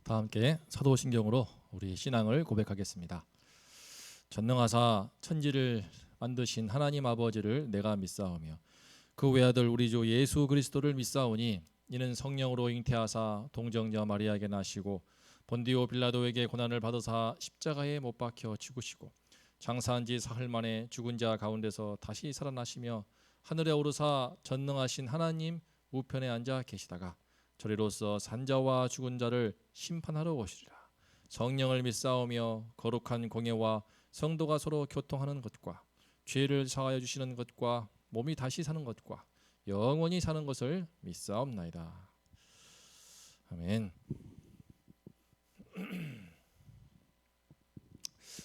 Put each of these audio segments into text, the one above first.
다 함께 사도신경으로 우리 신앙을 고백하겠습니다. 전능하사 천지를 만드신 하나님 아버지를 내가 믿사오며 그 외아들 우리 주 예수 그리스도를 믿사오니 이는 성령으로 잉태하사 동정녀 마리아에게 나시고 본디오 빌라도에게 고난을 받으사 십자가에 못 박혀 죽으시고 장사한 지 사흘 만에 죽은 자 가운데서 다시 살아나시며 하늘에 오르사 전능하신 하나님 우편에 앉아 계시다가 저리로서 산자와 죽은 자를 심판하러 오시리라. 성령을 믿사오며 거룩한 공예와 성도가 서로 교통하는 것과 죄를 사하여 주시는 것과 몸이 다시 사는 것과 영원히 사는 것을 믿사옵나이다. 아멘.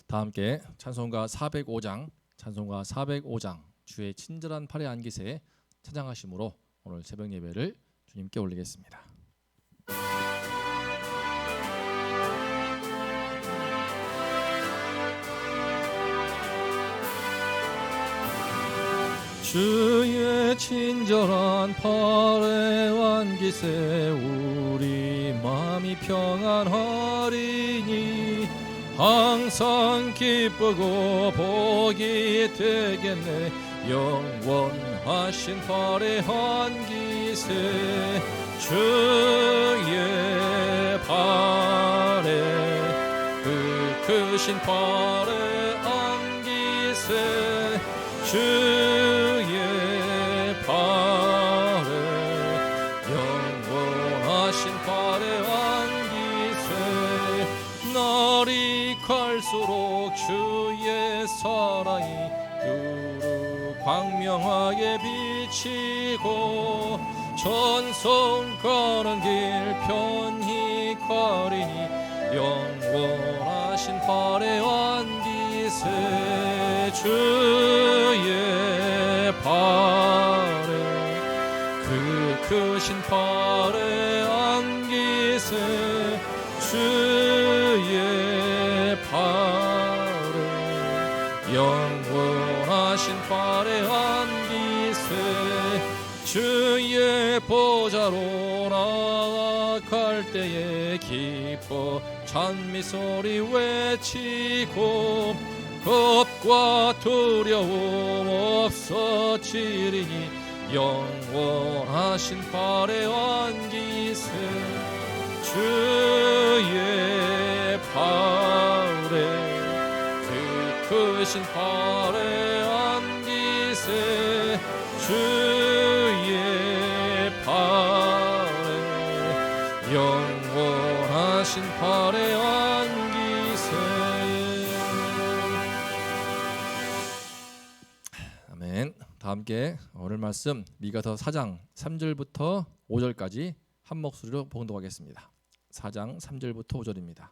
다 함께 찬송가 405장 주의 친절한 팔에 안기세 찬양하심으로 오늘 새벽 예배를 주님께 올리겠습니다. 주의 친절한 팔에 안기세 우리 마음이 평안하리니 항상 기쁘고 복이 되겠네. 영원하신 팔에 안기세 주의 팔에 그 크신 팔에 안기세 주의 팔에 영원하신 팔에 안기세 날이 갈수록 주의 사랑이 두루 광명하게 비치고 전성 가는 길 편히 가리니 영원하신 팔에 안기세 주의 팔에 그 크신 팔에 안기세 주의 팔에 영원하신 팔에 안기세 주의 보좌로 나아갈 때에 기뻐 찬미소리 외치고 겁과 두려움 없어지리니 영원하신 팔에 안기세 주의 팔에 그 크신 팔에 안기세 주의 팔에 영원하신 팔에 안기세. 아멘. 다 함께 오늘 말씀 미가서 4장 3절부터 5절까지 한 목소리로 봉독하겠습니다. 4장 3절부터 5절입니다.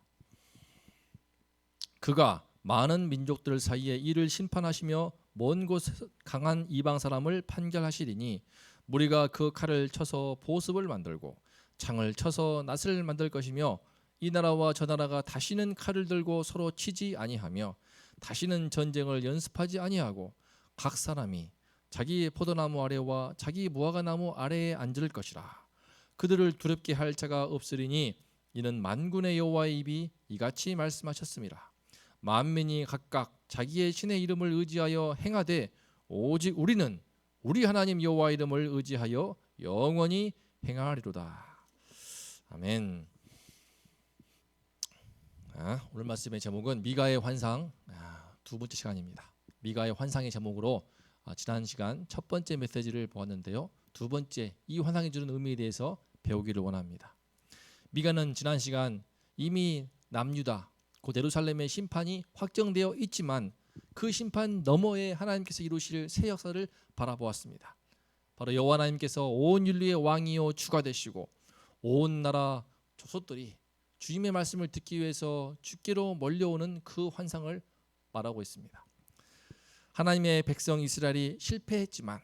그가 많은 민족들 사이에 이를 심판하시며 먼 곳 강한 이방 사람을 판결하시리니 무리가 그 칼을 쳐서 보습을 만들고 창을 쳐서 낫을 만들 것이며 이 나라와 저 나라가 다시는 칼을 들고 서로 치지 아니하며 다시는 전쟁을 연습하지 아니하고 각 사람이 자기 포도나무 아래와 자기 무화과나무 아래에 앉을 것이라. 그들을 두렵게 할 자가 없으리니 이는 만군의 여호와의 입이 이같이 말씀하셨습니다. 만민이 각각 자기의 신의 이름을 의지하여 행하되 오직 우리는 우리 하나님 여호와 이름을 의지하여 영원히 행하리로다. 아멘. 오늘 말씀의 제목은 미가의 환상 두 번째 시간입니다. 미가의 환상의 제목으로 지난 시간 첫 번째 메시지를 보았는데요. 두 번째 이 환상이 주는 의미에 대해서 배우기를 원합니다. 미가는 지난 시간 이미 남유다 곧 예루살렘의 심판이 확정되어 있지만 그 심판 너머에 하나님께서 이루실 새 역사를 바라보았습니다. 바로 여호와 하나님께서 온 인류의 왕이요 주가 되시고 온 나라 조속들이 주님의 말씀을 듣기 위해서 주께로 몰려오는 그 환상을 말하고 있습니다. 하나님의 백성 이스라엘이 실패했지만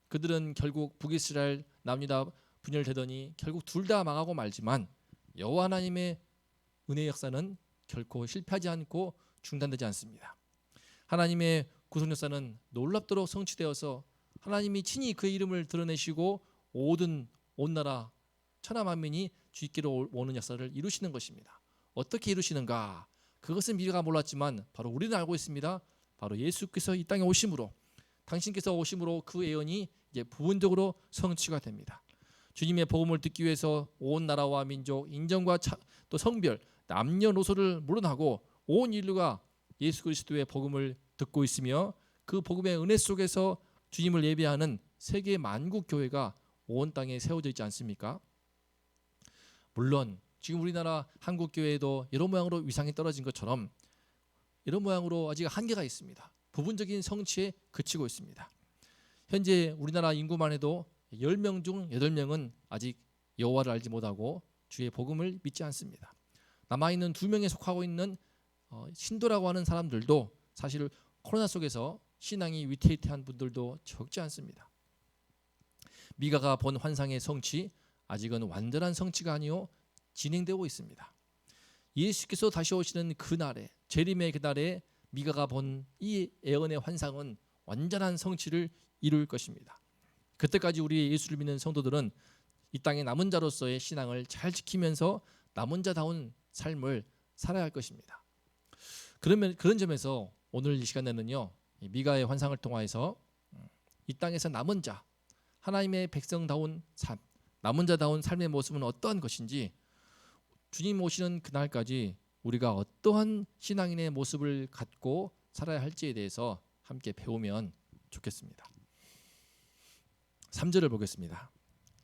그들은 결국 북이스라엘 남유다 분열되더니 결국 둘 다 망하고 말지만 여호와 하나님의 은혜의 역사는 결코 실패하지 않고 중단되지 않습니다. 하나님의 구속 역사는 놀랍도록 성취되어서 하나님이 친히 그의 이름을 드러내시고 온 나라 천하 만민이 주께로 오는 역사를 이루시는 것입니다. 어떻게 이루시는가? 그것은 미가가 몰랐지만 바로 우리는 알고 있습니다. 바로 예수께서 이 땅에 오심으로, 당신께서 오심으로 그 예언이 이제 부분적으로 성취가 됩니다. 주님의 복음을 듣기 위해서 온 나라와 민족, 인종과 또 성별, 남녀노소를 물어나고 온 인류가 예수 그리스도의 복음을 듣고 있으며 그 복음의 은혜 속에서 주님을 예배하는 세계 만국 교회가 온 땅에 세워져 있지 않습니까? 물론 지금 우리나라 한국 교회도 이런 모양으로 위상이 떨어진 것처럼 이런 모양으로 아직 한계가 있습니다. 부분적인 성취에 그치고 있습니다. 현재 우리나라 인구만 해도 10명 중 8명은 아직 여호와를 알지 못하고 주의 복음을 믿지 않습니다. 남아있는 2명에 속하고 있는 신도라고 하는 사람들도 사실 코로나 속에서 신앙이 위태위태한 분들도 적지 않습니다. 미가가 본 환상의 성취, 아직은 완전한 성취가 아니요 진행되고 있습니다. 예수께서 다시 오시는 그날에, 재림의 그날에 미가가 본 이 예언의 환상은 완전한 성취를 이룰 것입니다. 그때까지 우리 예수를 믿는 성도들은 이 땅의 남은 자로서의 신앙을 잘 지키면서 남은 자다운 삶을 살아야 할 것입니다. 그런 점에서 오늘 이 시간에는요, 미가의 환상을 통하여서 이 땅에서 남은 자, 하나님의 백성다운 삶, 남은 자다운 삶의 모습은 어떠한 것인지, 주님 오시는 그날까지 우리가 어떠한 신앙인의 모습을 갖고 살아야 할지에 대해서 함께 배우면 좋겠습니다. 3절을 보겠습니다.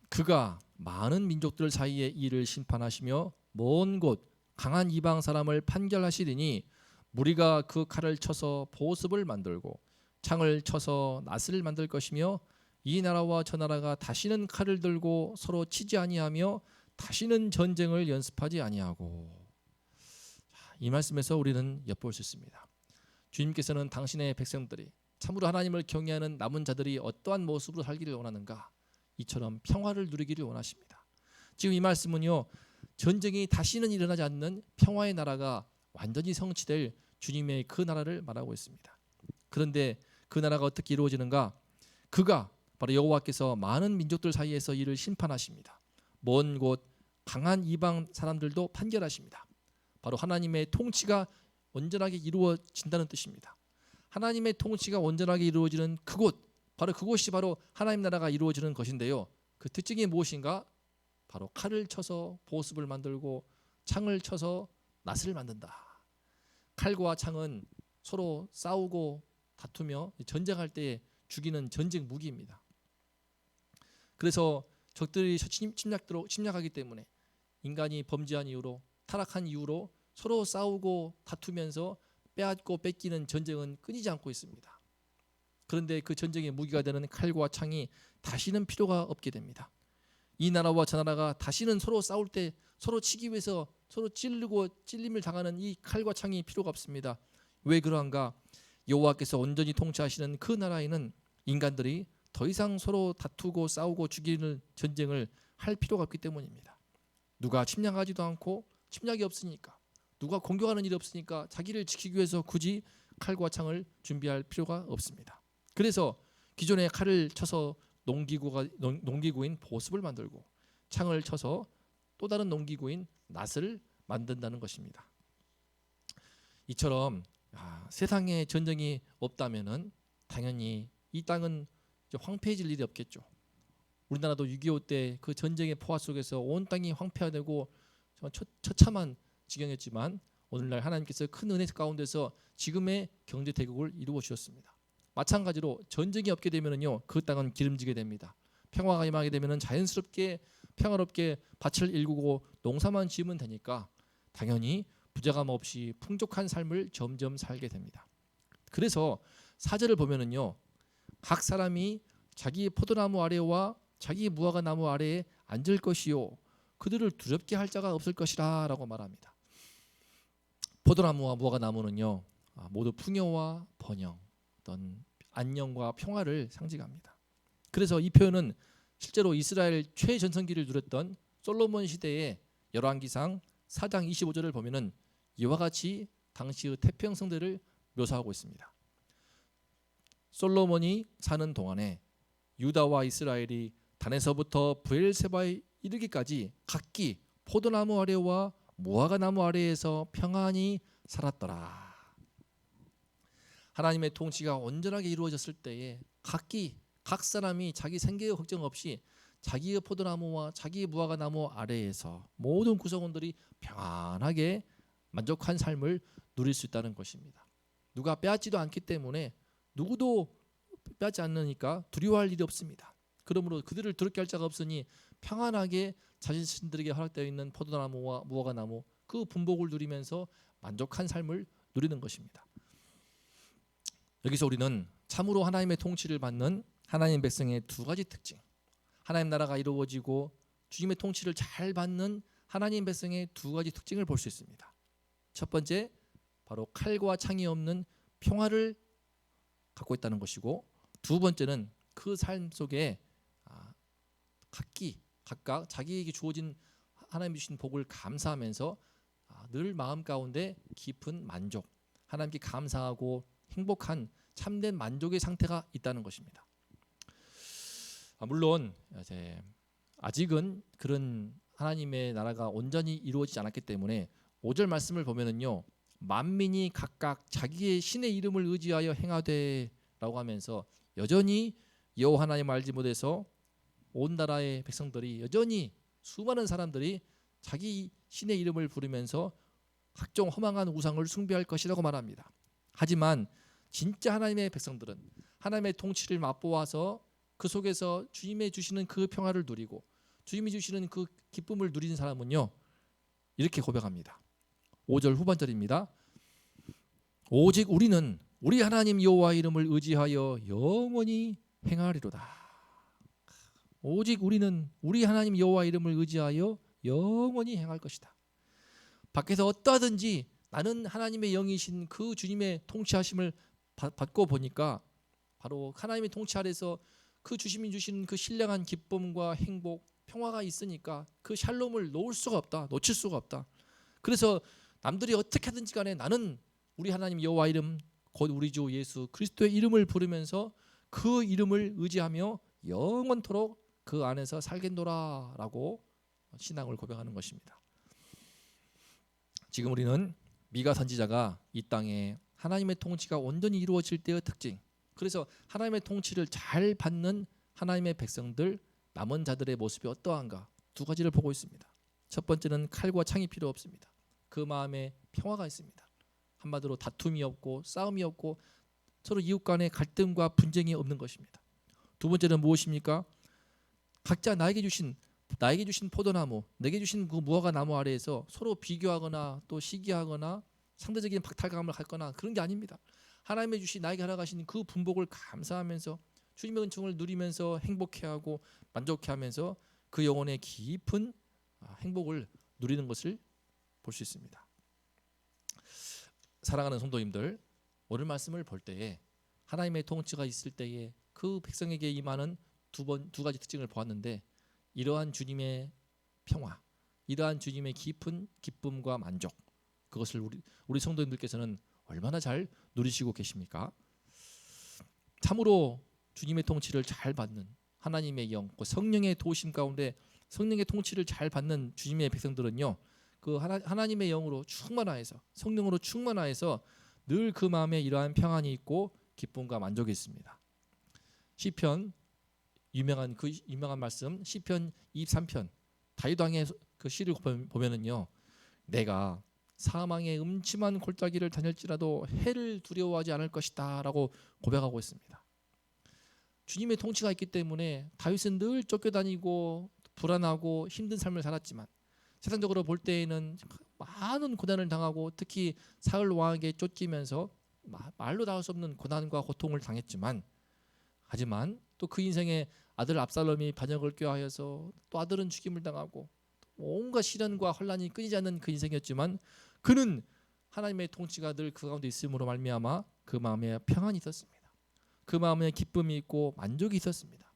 그가 많은 민족들 사이에 이를 심판하시며 먼 곳 강한 이방 사람을 판결하시리니 무리가 그 칼을 쳐서 보습을 만들고 창을 쳐서 낫을 만들 것이며 이 나라와 저 나라가 다시는 칼을 들고 서로 치지 아니하며 다시는 전쟁을 연습하지 아니하고. 이 말씀에서 우리는 엿볼 수 있습니다. 주님께서는 당신의 백성들이 참으로 하나님을 경외하는 남은 자들이 어떠한 모습으로 살기를 원하는가? 이처럼 평화를 누리기를 원하십니다. 지금 이 말씀은요, 전쟁이 다시는 일어나지 않는 평화의 나라가 완전히 성취될 주님의 그 나라를 말하고 있습니다. 그런데 그 나라가 어떻게 이루어지는가? 그가 바로 여호와께서 많은 민족들 사이에서 이를 심판하십니다. 먼 곳 강한 이방 사람들도 판결하십니다. 바로 하나님의 통치가 온전하게 이루어진다는 뜻입니다. 하나님의 통치가 온전하게 이루어지는 그곳, 바로 그곳이 바로 하나님 나라가 이루어지는 것인데요. 그 특징이 무엇인가? 바로 칼을 쳐서 보습을 만들고 창을 쳐서 낫을 만든다. 칼과 창은 서로 싸우고 다투며 전쟁할 때 죽이는 전쟁 무기입니다. 그래서 적들이 침략하기 때문에 인간이 범죄한 이유로, 타락한 이유로 서로 싸우고 다투면서 빼앗고 뺏기는 전쟁은 끊이지 않고 있습니다. 그런데 그 전쟁의 무기가 되는 칼과 창이 다시는 필요가 없게 됩니다. 이 나라와 저 나라가 다시는 서로 싸울 때 서로 치기 위해서 서로 찔리고 찔림을 당하는 이 칼과 창이 필요가 없습니다. 왜 그러한가? 여호와께서 온전히 통치하시는 그 나라에는 인간들이 더 이상 서로 다투고 싸우고 죽이는 전쟁을 할 필요가 없기 때문입니다. 누가 침략하지도 않고 침략이 없으니까, 누가 공격하는 일이 없으니까 자기를 지키기 위해서 굳이 칼과 창을 준비할 필요가 없습니다. 그래서 기존에 칼을 쳐서 농기구인 보습을 만들고 창을 쳐서 또 다른 농기구인 낫을 만든다는 것입니다. 이처럼 세상에 전쟁이 없다면은 당연히 이 땅은 황폐해질 일이 없겠죠. 우리나라도 6.25 때 그 전쟁의 포화 속에서 온 땅이 황폐화되고 처참한 지경이었지만 오늘날 하나님께서 큰 은혜 가운데서 지금의 경제 대국을 이루어 주셨습니다. 마찬가지로 전쟁이 없게 되면은요, 그 땅은 기름지게 됩니다. 평화가 임하게 되면은 자연스럽게 평화롭게 밭을 일구고 농사만 지으면 되니까 당연히 부자감 없이 풍족한 삶을 점점 살게 됩니다. 그래서 4절을 보면은요, 각 사람이 자기 포도나무 아래와 자기 무화과 나무 아래에 앉을 것이요 그들을 두렵게 할 자가 없을 것이라 라고 말합니다. 포도나무와 무화과 나무는요, 모두 풍요와 번영, 어떤 안녕과 평화를 상징합니다. 그래서 이 표현은 실제로 이스라엘 최전성기를 누렸던 솔로몬 시대의 열왕기상 4장 25절을 보면은 이와 같이 당시의 태평성대를 묘사하고 있습니다. 솔로몬이 사는 동안에 유다와 이스라엘이 단에서부터 브엘세바에 이르기까지 각기 포도나무 아래와 무화과나무 아래에서 평안히 살았더라. 하나님의 통치가 온전하게 이루어졌을 때에 각 사람이 자기 생계의 걱정 없이 자기의 포도나무와 자기의 무화과나무 아래에서 모든 구성원들이 평안하게 만족한 삶을 누릴 수 있다는 것입니다. 누가 빼앗지도 않기 때문에 누구도 빼앗지 않으니까 두려워할 일이 없습니다. 그러므로 그들을 두렵게 할 자가 없으니 평안하게 자신들에게 허락되어 있는 포도나무와 무화과나무 그 분복을 누리면서 만족한 삶을 누리는 것입니다. 여기서 우리는 참으로 하나님의 통치를 받는 하나님 백성의 두 가지 특징, 하나님 나라가 이루어지고 주님의 통치를 잘 받는 하나님 백성의 두 가지 특징을 볼 수 있습니다. 첫 번째, 바로 칼과 창이 없는 평화를 갖고 있다는 것이고, 두 번째는 그 삶 속에 각각 자기에게 주어진 하나님이 주신 복을 감사하면서 늘 마음 가운데 깊은 만족, 하나님께 감사하고 행복한 참된 만족의 상태가 있다는 것입니다. 물론 아직은 그런 하나님의 나라가 온전히 이루어지지 않았기 때문에 5절 말씀을 보면은요, 만민이 각각 자기의 신의 이름을 의지하여 행하되라고 하면서 여전히 여호와 하나님을 알지 못해서 온 나라의 백성들이 여전히 수많은 사람들이 자기 신의 이름을 부르면서 각종 허망한 우상을 숭배할 것이라고 말합니다. 하지만 진짜 하나님의 백성들은 하나님의 통치를 맛보아서 그 속에서 주님이 주시는 그 평화를 누리고 주님이 주시는 그 기쁨을 누리는 사람은요, 이렇게 고백합니다. 5절 후반절입니다. 오직 우리는 우리 하나님 여호와 이름을 의지하여 영원히 행하리로다. 오직 우리는 우리 하나님 여호와 이름을 의지하여 영원히 행할 것이다. 밖에서 어떠하든지 나는 하나님의 영이신 그 주님의 통치하심을 받고 보니까 바로 하나님의 통치 아래서 그 주님이 주신 그 신령한 기쁨과 행복, 평화가 있으니까 그 샬롬을 놓칠 수가 없다. 그래서 남들이 어떻게 하든지 간에 나는 우리 하나님 여호와 이름, 곧 우리 주 예수 그리스도의 이름을 부르면서 그 이름을 의지하며 영원토록 그 안에서 살겠노라라고 신앙을 고백하는 것입니다. 지금 우리는 미가 선지자가 이 땅에 하나님의 통치가 온전히 이루어질 때의 특징, 그래서 하나님의 통치를 잘 받는 하나님의 백성들, 남은 자들의 모습이 어떠한가 두 가지를 보고 있습니다. 첫 번째는 칼과 창이 필요 없습니다. 그 마음에 평화가 있습니다. 한마디로 다툼이 없고 싸움이 없고 서로 이웃 간의 갈등과 분쟁이 없는 것입니다. 두 번째는 무엇입니까? 각자 나에게 주신 포도나무, 내게 주신 그 무화과 나무 아래에서 서로 비교하거나 또 시기하거나 상대적인 박탈감을 갖거나 그런 게 아닙니다. 하나님의 주신 나에게 허락하신 그 분복을 감사하면서 주님의 은총을 누리면서 행복해하고 만족해하면서 그 영혼의 깊은 행복을 누리는 것을 볼 수 있습니다. 사랑하는 성도님들, 오늘 말씀을 볼 때에 하나님의 통치가 있을 때에 그 백성에게 임하는 두 가지 특징을 보았는데, 이러한 주님의 평화, 이러한 주님의 깊은 기쁨과 만족, 그것을 우리 성도님들께서는 얼마나 잘 누리시고 계십니까? 참으로 주님의 통치를 잘 받는 하나님의 영, 성령의 도우심 가운데 성령의 통치를 잘 받는 주님의 백성들은요, 그 하나님의 영으로 충만하여서, 성령으로 충만하여서 늘 그 마음에 이러한 평안이 있고 기쁨과 만족이 있습니다. 시편 유명한 말씀, 시편 23편 다윗 왕의 그 시를 보면은요, 내가 사망의 음침한 골짜기를 다닐지라도 해를 두려워하지 않을 것이다라고 고백하고 있습니다. 주님의 통치가 있기 때문에 다윗은 늘 쫓겨다니고 불안하고 힘든 삶을 살았지만, 세상적으로 볼 때에는 많은 고난을 당하고 특히 사울 왕에게 쫓기면서 말로 닿을 수 없는 고난과 고통을 당했지만, 하지만 또 그 인생에 아들 압살롬이 반역을 꾀하여서 또 아들은 죽임을 당하고 온갖 시련과 혼란이 끊이지 않는 그 인생이었지만, 그는 하나님의 통치가 늘 그 가운데 있음으로 말미암아 그 마음에 평안이 있었습니다. 그 마음에 기쁨이 있고 만족이 있었습니다.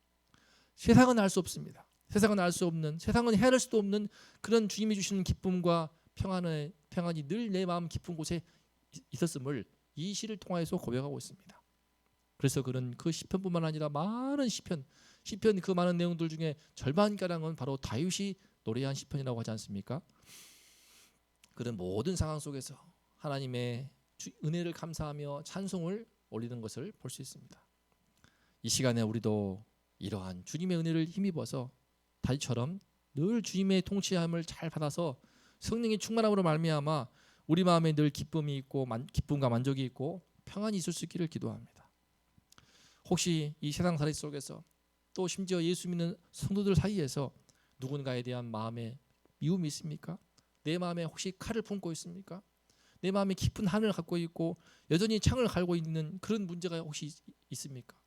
세상은 알 수 없습니다. 세상은 알 수 없는, 세상은 헤아릴 수도 없는 그런 주님이 주시는 기쁨과 평안이 늘 내 마음 깊은 곳에 있었음을 이 시를 통하여서 고백하고 있습니다. 그래서 그는 그 시편뿐만 아니라 많은 시편 그 많은 내용들 중에 절반가량은 바로 다윗이 노래한 시편이라고 하지 않습니까? 그런 모든 상황 속에서 하나님의 은혜를 감사하며 찬송을 올리는 것을 볼 수 있습니다. 이 시간에 우리도 이러한 주님의 은혜를 힘입어서 다윗처럼 늘 주님의 통치함을 잘 받아서 성령의 충만함으로 말미암아 우리 마음에 늘 기쁨이 있고 기쁨과 만족이 있고 평안이 있을 수 있기를 기도합니다. 혹시 이 세상살이 속에서 또 심지어 예수 믿는 성도들 사이에서 누군가에 대한 마음에 미움이 있습니까? 내 마음에 혹시 칼을 품고 있습니까? 내 마음에 깊은 한을 갖고 있고 여전히 창을 갈고 있는 그런 문제가 혹시 있습니까?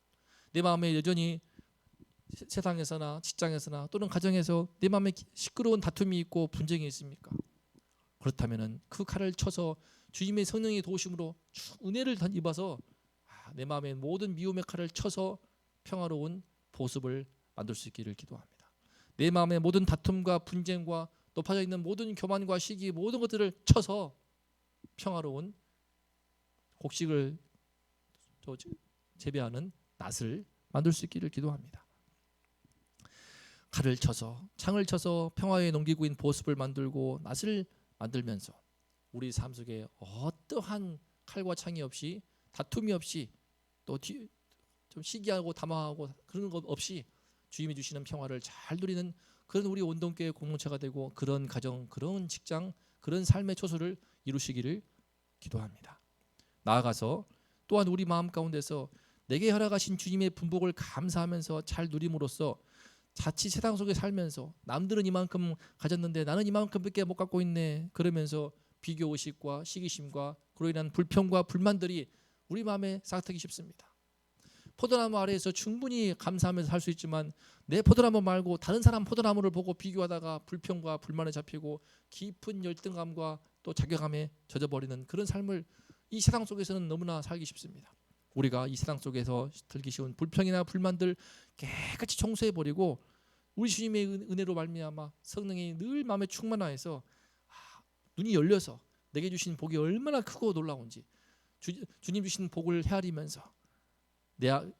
내 마음에 여전히 세상에서나 직장에서나 또는 가정에서 내 마음에 시끄러운 다툼이 있고 분쟁이 있습니까? 그렇다면 그 칼을 쳐서 주님의 성령의 도우심으로 은혜를 입어서 내 마음에 모든 미움의 칼을 쳐서 평화로운 보습을 만들 수 있기를 기도합니다. 내 마음의 모든 다툼과 분쟁과 높아져 있는 모든 교만과 시기 모든 것들을 쳐서 평화로운 곡식을 재배하는 낫을 만들 수 있기를 기도합니다. 칼을 쳐서 창을 쳐서 평화에 넘기고 있는 보습을 만들고 낫을 만들면서 우리 삶 속에 어떠한 칼과 창이 없이 다툼이 없이 또 좀 시기하고 담화하고 그런 것 없이 주님이 주시는 평화를 잘 누리는 그런 우리 온동교회 공동체가 되고 그런 가정, 그런 직장, 그런 삶의 초소를 이루시기를 기도합니다. 나아가서 또한 우리 마음 가운데서 내게 허락하신 주님의 분복을 감사하면서 잘 누림으로써 자칫 세상 속에 살면서 남들은 이만큼 가졌는데 나는 이만큼밖에 못 갖고 있네 그러면서 비교의식과 시기심과 그로 인한 불평과 불만들이 우리 마음에 싹트기 쉽습니다. 포도나무 아래에서 충분히 감사하면서 살 수 있지만 내 포도나무 말고 다른 사람 포도나무를 보고 비교하다가 불평과 불만에 잡히고 깊은 열등감과 또 자괴감에 젖어버리는 그런 삶을 이 세상 속에서는 너무나 살기 쉽습니다. 우리가 이 세상 속에서 들기 쉬운 불평이나 불만들 깨끗이 청소해버리고 우리 주님의 은혜로 말미암아 성령이 늘 마음에 충만하여서 눈이 열려서 내게 주신 복이 얼마나 크고 놀라운지 주님 주신 복을 헤아리면서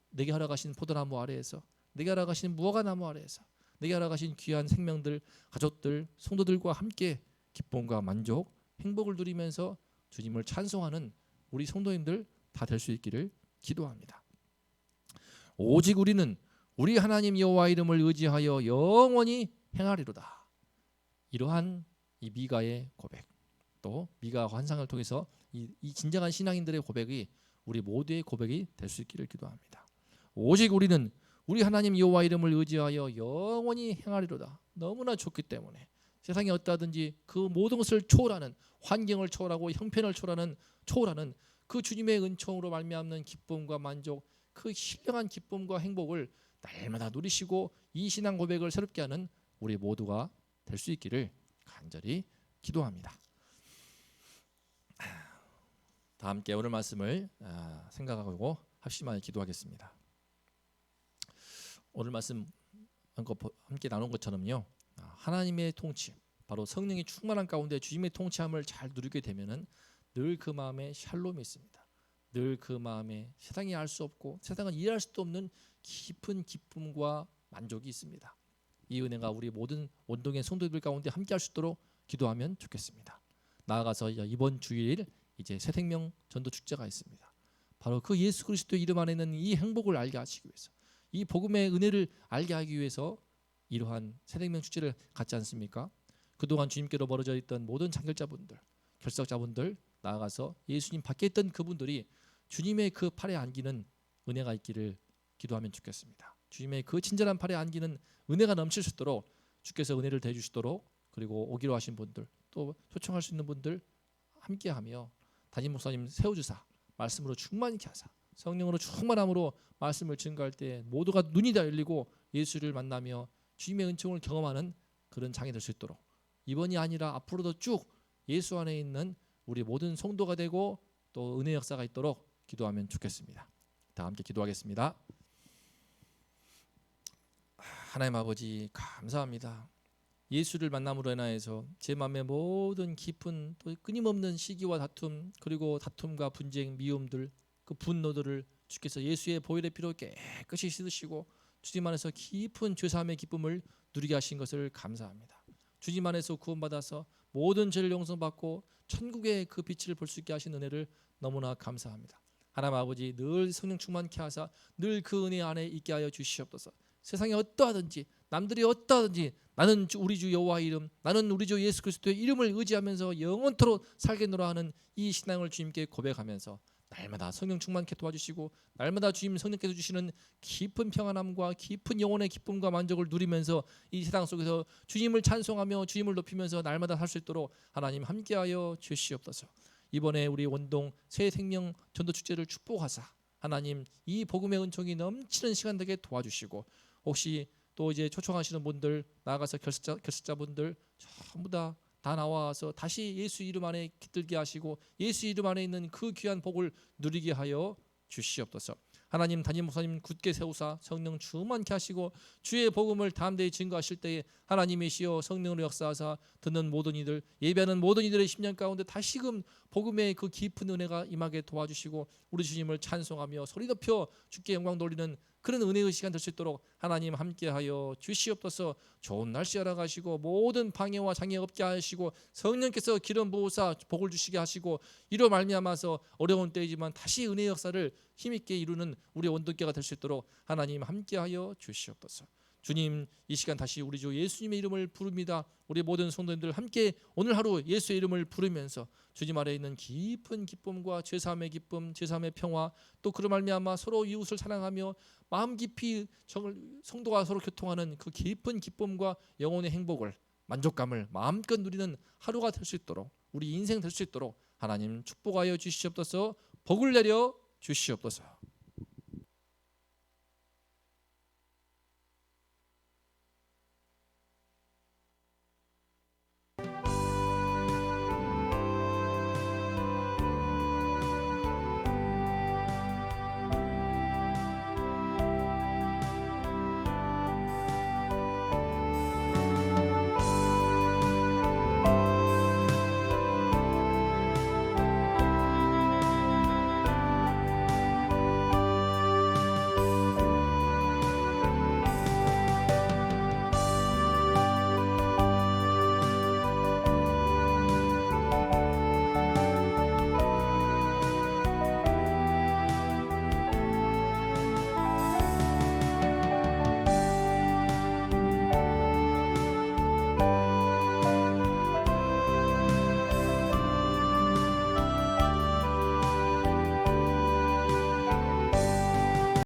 내게 허락하신 포도나무 아래에서 내게 허락하신 무화과나무 아래에서 내게 허락하신 귀한 생명들, 가족들, 성도들과 함께 기쁨과 만족, 행복을 누리면서 주님을 찬송하는 우리 성도님들 다 될 수 있기를 기도합니다. 오직 우리는 우리 하나님 여호와 이름을 의지하여 영원히 행하리로다. 이러한 이 미가의 고백, 또 미가 환상을 통해서 이 진정한 신앙인들의 고백이 우리 모두의 고백이 될 수 있기를 기도합니다. 오직 우리는 우리 하나님 여호와 이름을 의지하여 영원히 행하리로다. 너무나 좋기 때문에 세상에 어떠하든지 그 모든 것을 초월하는 환경을 초월하고 형편을 초월하는 그 주님의 은총으로 말미암는 기쁨과 만족, 그 신령한 기쁨과 행복을 날마다 누리시고 이 신앙 고백을 새롭게 하는 우리 모두가 될 수 있기를 간절히 기도합니다. 다 함께 오늘 말씀을 생각하고 합심하여 기도하겠습니다. 오늘 말씀 함께 나눈 것처럼요, 하나님의 통치, 바로 성령이 충만한 가운데 주님의 통치함을 잘 누리게 되면은 늘 그 마음에 샬롬이 있습니다. 늘 그 마음에 세상이 알 수 없고 세상은 이해할 수도 없는 깊은 기쁨과 만족이 있습니다. 이 은혜가 우리 모든 원동의 성도들 가운데 함께할 수 있도록 기도하면 좋겠습니다. 나아가서 이번 주일 이제 새생명 전도 축제가 있습니다. 바로 그 예수 그리스도 이름 안에 있는 이 행복을 알게 하시기 위해서, 이 복음의 은혜를 알게 하기 위해서 이러한 새생명 축제를 갖지 않습니까? 그동안 주님께로 멀어져 있던 모든 장결자분들, 결석자분들 나아가서 예수님 밖에 있던 그분들이 주님의 그 팔에 안기는 은혜가 있기를 기도하면 좋겠습니다. 주님의 그 친절한 팔에 안기는 은혜가 넘칠 수 있도록 주께서 은혜를 대주시도록, 그리고 오기로 하신 분들 또 초청할 수 있는 분들 함께하며 담임 목사님 세워주사 말씀으로 충만케 하사 성령으로 충만함으로 말씀을 증거할 때 모두가 눈이 다 열리고 예수를 만나며 주님의 은총을 경험하는 그런 장이 될 수 있도록, 이번이 아니라 앞으로도 쭉 예수 안에 있는 우리 모든 성도가 되고 또 은혜 역사가 있도록 기도하면 좋겠습니다. 다 함께 기도하겠습니다. 하나님 아버지 감사합니다. 예수를 만남으로 인하여서 제 마음의 모든 깊은 또 끊임없는 시기와 다툼, 그리고 다툼과 분쟁, 미움들, 그 분노들을 주께서 예수의 보혈의 피로 깨끗이 씻으시고 주님 안에서 깊은 죄사함의 기쁨을 누리게 하신 것을 감사합니다. 주님 안에서 구원받아서 모든 죄를 용서받고 천국의 그 빛을 볼 수 있게 하신 은혜를 너무나 감사합니다. 하나님 아버지, 늘 성령 충만케 하사 늘 그 은혜 안에 있게 하여 주시옵소서. 세상에 어떠하든지 남들이 어떠하든지 나는 우리 주 여호와의 이름, 나는 우리 주 예수 그리스도의 이름을 의지하면서 영원토록 살겠노라 하는 이 신앙을 주님께 고백하면서 날마다 성령 충만케 도와주시고 날마다 주님 성령께서 주시는 깊은 평안함과 깊은 영혼의 기쁨과 만족을 누리면서 이 세상 속에서 주님을 찬송하며 주님을 높이면서 날마다 살 수 있도록 하나님 함께하여 주시옵소서. 이번에 우리 원동 새 생명 전도 축제를 축복하사 하나님 이 복음의 은총이 넘치는 시간 되게 도와주시고, 혹시 또 이제 초청하시는 분들, 나아가서 결석자분들 전부 다 나와서 다시 예수 이름 안에 깃들게 하시고 예수 이름 안에 있는 그 귀한 복을 누리게 하여 주시옵소서. 하나님, 담임 목사님 굳게 세우사 성령 충만케 하시고 주의 복음을 담대히 증거하실 때에 하나님이시여 성령으로 역사하사 듣는 모든 이들, 예배하는 모든 이들의 심령 가운데 다시금 복음의 그 깊은 은혜가 임하게 도와주시고 우리 주님을 찬송하며 소리 높여 주께 영광 돌리는 그런 은혜의 시간 될 수 있도록 하나님 함께하여 주시옵소서. 좋은 날씨 알아가시고 모든 방해와 장애 없게 하시고 성령께서 기름 부으사 복을 주시게 하시고 이로 말미암아서 어려운 때이지만 다시 은혜의 역사를 힘있게 이루는 우리 원동교가 될 수 있도록 하나님 함께하여 주시옵소서. 주님, 이 시간 다시 우리 주 예수님의 이름을 부릅니다. 우리 모든 성도님들 함께 오늘 하루 예수의 이름을 부르면서 주님 아래 있는 깊은 기쁨과 죄사함의 기쁨, 죄사함의 평화, 또 그로 말미암아 서로 이웃을 사랑하며 마음 깊이 성도가 서로 교통하는 그 깊은 기쁨과 영혼의 행복을, 만족감을 마음껏 누리는 하루가 될 수 있도록, 우리 인생 될 수 있도록 하나님 축복하여 주시옵소서. 복을 내려 주시옵소서.